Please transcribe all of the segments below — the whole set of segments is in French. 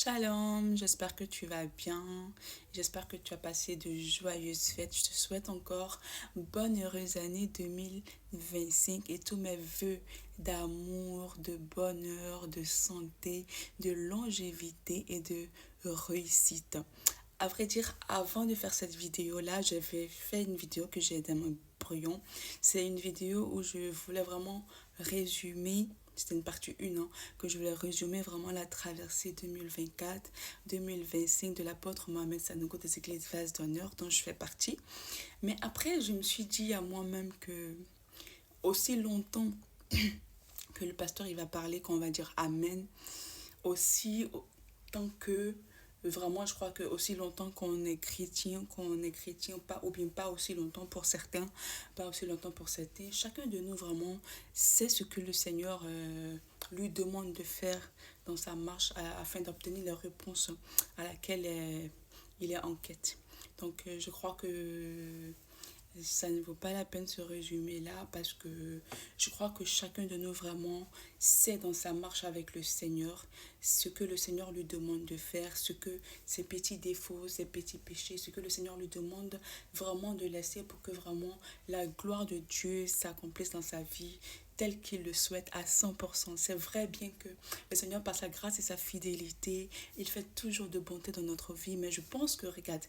Shalom, j'espère que tu vas bien. J'espère que tu as passé de joyeuses fêtes. Je te souhaite encore bonne heureuse année 2025 et tous mes vœux d'amour, de bonheur, de santé, de longévité et de réussite. À vrai dire, avant de faire cette vidéo-là, j'avais fait une vidéo que j'ai dans mon brouillon. C'est une vidéo où je voulais vraiment résumer, c'était une partie 1, hein, que je voulais résumer vraiment la traversée 2024-2025 de l'apôtre Mohamed Sanogo des Églises Vases d'honneur dont je fais partie. Mais après, je me suis dit à moi-même que aussi longtemps que le pasteur il va parler, qu'on va dire Amen, aussi tant que vraiment je crois que aussi longtemps qu'on est chrétien pas ou bien pas aussi longtemps pour certains, pas aussi longtemps pour certains, chacun de nous vraiment sait ce que le Seigneur lui demande de faire dans sa marche afin d'obtenir la réponse à laquelle il est en quête. Donc je crois que ça ne vaut pas la peine de se résumer là parce que je crois que chacun de nous vraiment sait dans sa marche avec le Seigneur ce que le Seigneur lui demande de faire, ce que ses petits défauts, ses petits péchés, ce que le Seigneur lui demande vraiment de laisser pour que vraiment la gloire de Dieu s'accomplisse dans sa vie tel qu'il le souhaite à 100%. C'est vrai bien que le Seigneur, par sa grâce et sa fidélité, il fait toujours de bonté dans notre vie, mais je pense que, regarde,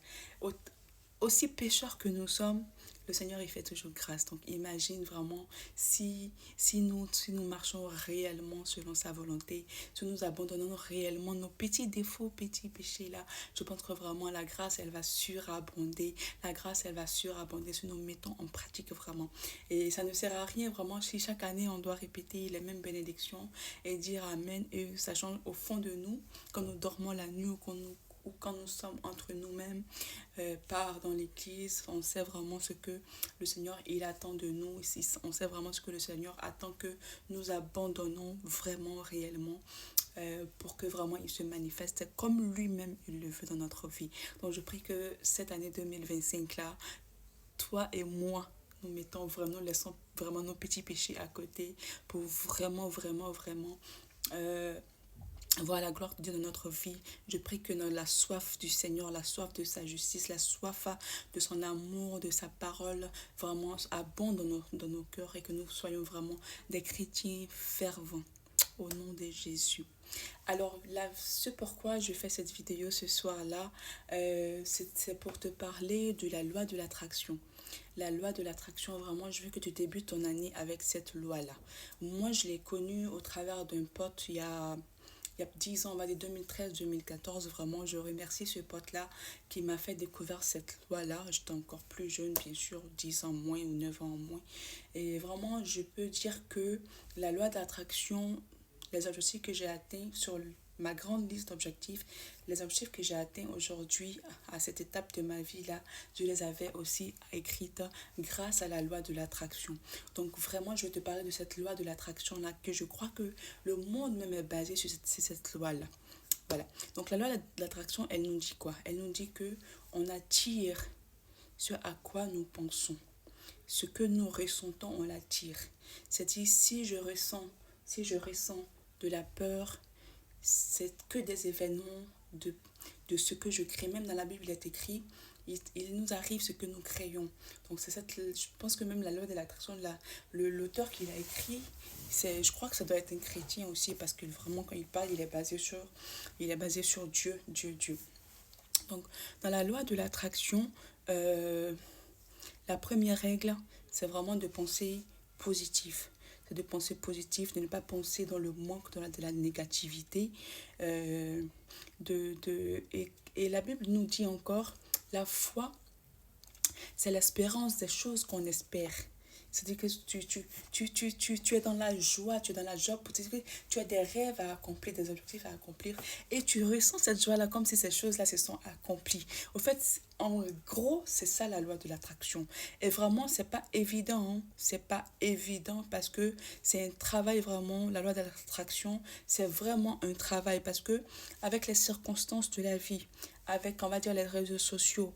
aussi pécheurs que nous sommes, le Seigneur, il fait toujours grâce. Donc, imagine vraiment si nous marchons réellement selon sa volonté, si nous abandonnons réellement nos petits défauts, petits péchés là, je pense que vraiment la grâce, elle va surabonder. La grâce, elle va surabonder si nous mettons en pratique vraiment. Et ça ne sert à rien vraiment si chaque année, on doit répéter les mêmes bénédictions et dire Amen, et sachant au fond de nous, quand nous dormons la nuit ou quand nous sommes entre nous-mêmes, part dans l'église, on sait vraiment ce que le Seigneur il attend de nous, on sait vraiment ce que le Seigneur attend que nous abandonnons vraiment réellement pour que vraiment il se manifeste comme lui-même il le veut dans notre vie. Donc je prie que cette année 2025 là, toi et moi, nous mettons vraiment, nous laissons vraiment nos petits péchés à côté pour vraiment euh, voir la gloire de Dieu dans notre vie. Je prie que la soif du Seigneur, la soif de sa justice, la soif de son amour, de sa parole, vraiment abonde dans nos cœurs et que nous soyons vraiment des chrétiens fervents. Au nom de Jésus. Alors, là, ce pourquoi je fais cette vidéo ce soir-là, c'est pour te parler de la loi de l'attraction. La loi de l'attraction, vraiment, je veux que tu débutes ton année avec cette loi-là. Moi, je l'ai connue au travers d'un pote il y a 10 ans, on va dire 2013-2014, vraiment, je remercie ce pote-là qui m'a fait découvrir cette loi-là. J'étais encore plus jeune, bien sûr, 10 ans moins ou 9 ans moins. Et vraiment, je peux dire que la loi d'attraction, les objectifs que j'ai atteints sur ma grande liste d'objectifs, les objectifs que j'ai atteints aujourd'hui à cette étape de ma vie-là, je les avais aussi écrites grâce à la loi de l'attraction. Donc vraiment, je vais te parler de cette loi de l'attraction-là, que je crois que le monde même est basé sur cette loi-là. Voilà. Donc la loi de l'attraction, elle nous dit quoi? Elle nous dit que on attire ce à quoi nous pensons. Ce que nous ressentons, on l'attire. C'est-à-dire, si je ressens de la peur, c'est que des événements de ce que je crée. Même dans la Bible, il est écrit, il nous arrive ce que nous créons. Donc, je pense que même la loi de l'attraction, l'auteur qui l'a écrit, je crois que ça doit être un chrétien aussi, parce que vraiment, quand il parle, il est basé sur Dieu, Dieu, Dieu. Donc, dans la loi de l'attraction, euh, la première règle, c'est vraiment de penser positif. C'est de penser positif, de ne pas penser dans le manque, de la négativité. Euh, et la Bible nous dit encore, la foi, c'est l'espérance des choses qu'on espère. C'est-à-dire que tu es dans la joie, tu es dans la joie, tu as des rêves à accomplir, des objectifs à accomplir, et tu ressens cette joie-là comme si ces choses-là se sont accomplies. Au fait, en gros, c'est ça la loi de l'attraction. Et vraiment, c'est pas évident, hein. C'est pas évident parce que c'est un travail vraiment, la loi de l'attraction, c'est vraiment un travail parce que avec les circonstances de la vie, avec, on va dire, les réseaux sociaux,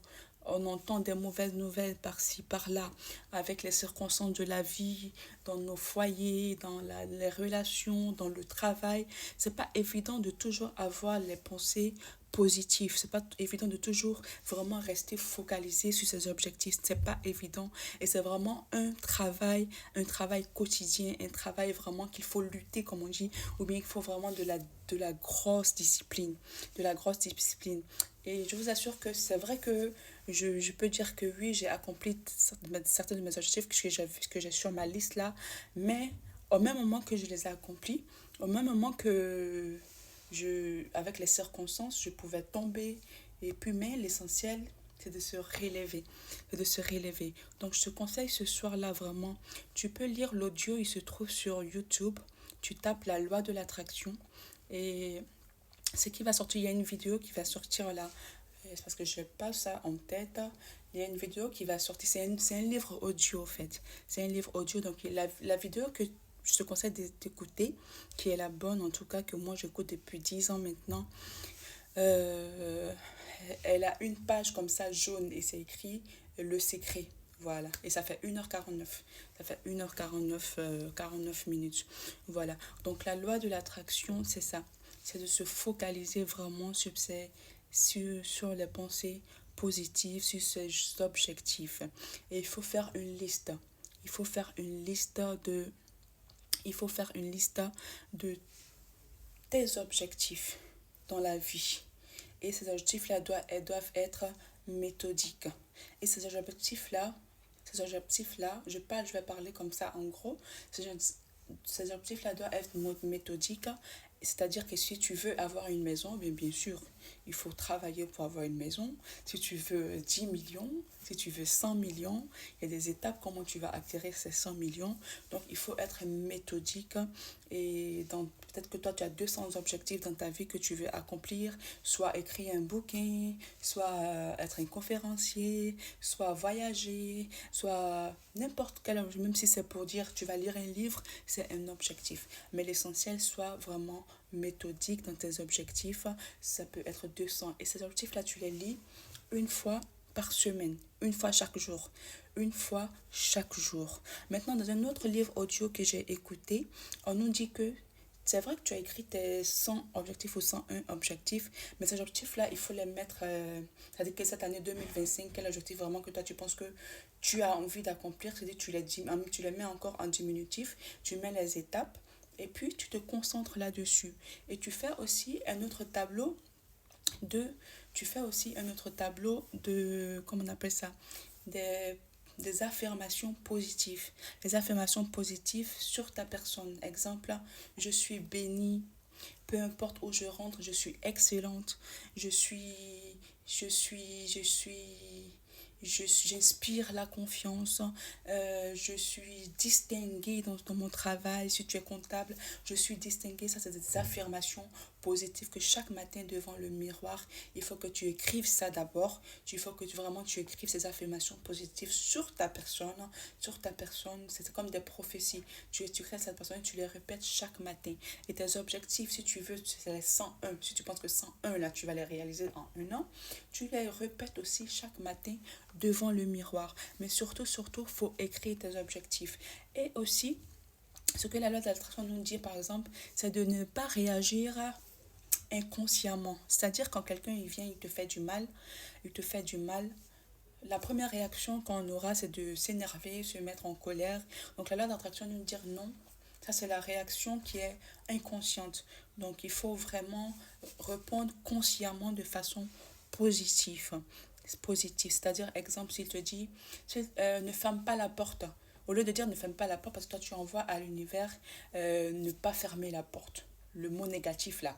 on entend des mauvaises nouvelles par-ci, par-là, avec les circonstances de la vie, dans nos foyers, les relations, dans le travail. C'est pas évident de toujours avoir les pensées positives. C'est pas évident de toujours vraiment rester focalisé sur ses objectifs. C'est pas évident. Et c'est vraiment un travail quotidien, un travail vraiment qu'il faut lutter, comme on dit, ou bien il faut vraiment de la grosse discipline. De la grosse discipline. Et je vous assure que c'est vrai que je peux dire que oui, j'ai accompli certains de mes objectifs que j'ai sur ma liste là, mais au même moment que je les ai accomplis, au même moment que avec les circonstances, je pouvais tomber. Et puis, mais l'essentiel, c'est de se relever. C'est de se relever. Donc, je te conseille ce soir-là vraiment. Tu peux lire l'audio, il se trouve sur YouTube. Tu tapes la loi de l'attraction. Et ce qui va sortir, il y a une vidéo qui va sortir là. C'est parce que je n'ai pas ça en tête. Il y a une vidéo qui va sortir. C'est un livre audio, en fait. C'est un livre audio. Donc, la vidéo que je te conseille d'écouter, qui est la bonne, en tout cas, que moi, j'écoute depuis 10 ans maintenant. Euh, Elle a une page comme ça, jaune, et c'est écrit Le Secret. Voilà. Et ça fait 1h49. Ça fait 1h49, 49 minutes. Voilà. Donc, la loi de l'attraction, c'est ça. C'est de se focaliser vraiment sur les pensées positives, sur ses objectifs. Et il faut faire une liste. Il faut faire une liste de, il faut faire une liste de tes objectifs dans la vie. Et ces objectifs-là doivent être méthodiques. Et ces objectifs-là, je vais parler comme ça en gros. Ces objectifs-là doivent être méthodiques. C'est-à-dire que si tu veux avoir une maison, bien sûr, il faut travailler pour avoir une maison. Si tu veux 10 millions, si tu veux 100 millions, il y a des étapes comment tu vas acquérir ces 100 millions. Donc, il faut être méthodique. Et peut-être que toi, tu as 200 objectifs dans ta vie que tu veux accomplir. Soit écrire un bouquin, soit être un conférencier, soit voyager, soit n'importe quel, même si c'est pour dire tu vas lire un livre, c'est un objectif. Mais l'essentiel soit vraiment méthodique dans tes objectifs. Ça peut être 200. Et ces objectifs-là, tu les lis une fois par semaine, une fois chaque jour, une fois chaque jour. Maintenant, dans un autre livre audio que j'ai écouté, on nous dit que c'est vrai que tu as écrit tes 100 objectifs ou 101 objectifs, mais ces objectifs-là, il faut les mettre, c'est-à-dire que cette année 2025, quel objectif vraiment que toi tu penses que tu as envie d'accomplir, c'est-à-dire tu les mets encore en diminutif, tu mets les étapes, et puis tu te concentres là-dessus. Et tu fais aussi un autre tableau de, comment on appelle ça, des des affirmations positives. Les affirmations positives sur ta personne. Exemple, je suis bénie. Peu importe où je rentre, je suis excellente. Je suis, je suis, je suis, j'inspire la confiance. Je suis distinguée dans mon travail. Si tu es comptable, je suis distinguée. Ça, c'est des affirmations positives que chaque matin devant le miroir, il faut que tu écrives ça d'abord. Il faut que vraiment tu écrives ces affirmations positives sur ta personne. Sur ta personne, c'est comme des prophéties. Tu crées cette personne et tu les répètes chaque matin. Et tes objectifs, si tu veux, c'est les 101. Si tu penses que 101, là, tu vas les réaliser en un an, tu les répètes aussi chaque matin devant le miroir. Mais surtout, il faut écrire tes objectifs. Et aussi, ce que la loi de l'attraction nous dit, par exemple, c'est de ne pas réagir inconsciemment. C'est-à-dire quand quelqu'un il vient, il te fait du mal, la première réaction qu'on aura, c'est de s'énerver, se mettre en colère. Donc la loi d'attraction nous dit non. Ça, c'est la réaction qui est inconsciente. Donc il faut vraiment répondre consciemment de façon positive. Positive. C'est-à-dire, exemple, s'il te dit ne ferme pas la porte. Au lieu de dire ne ferme pas la porte, parce que toi tu envoies à l'univers ne pas fermer la porte. Le mot négatif là,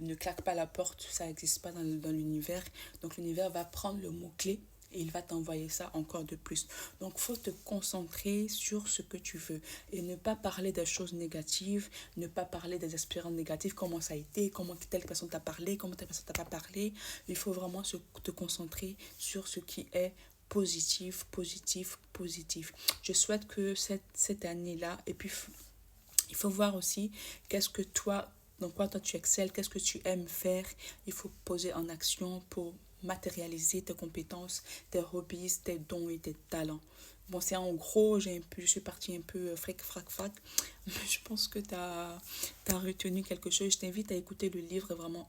ne claque pas la porte, ça n'existe pas dans l'univers. Donc l'univers va prendre le mot-clé et il va t'envoyer ça encore de plus. Donc, il faut te concentrer sur ce que tu veux et ne pas parler des choses négatives, ne pas parler des expériences négatives, comment ça a été, comment telle personne t'a parlé, comment telle personne t'a pas parlé. Il faut vraiment te concentrer sur ce qui est positif, positif, positif. Je souhaite que cette année-là, et puis il faut voir aussi qu'est-ce que toi, dans quoi toi tu excelles, qu'est-ce que tu aimes faire. Il faut poser en action pour matérialiser tes compétences, tes hobbies, tes dons et tes talents. Bon, c'est en gros, je suis partie un peu fric, frac, frac. Mais je pense que tu as retenu quelque chose. Je t'invite à écouter le livre vraiment